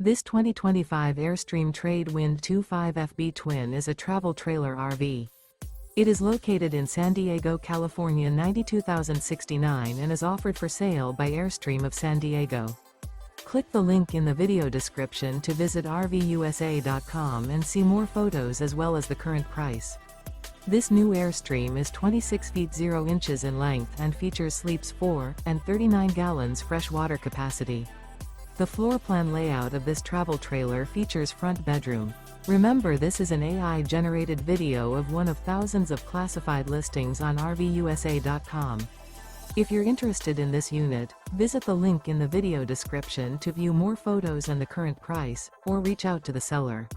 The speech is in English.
This 2025 Airstream Trade Wind 25FB Twin is a travel trailer RV. It is located in San Diego, California 92069 and is offered for sale by Airstream of San Diego. Click the link in the video description to visit RVUSA.com and see more photos as well as the current price. This new Airstream is 26 feet 0 inches in length and features sleeps 4 and 39 gallons fresh water capacity. The floor plan layout of this travel trailer features front bedroom. Remember, this is an AI-generated video of one of thousands of classified listings on RVUSA.com. If you're interested in this unit, visit the link in the video description to view more photos and the current price, or reach out to the seller.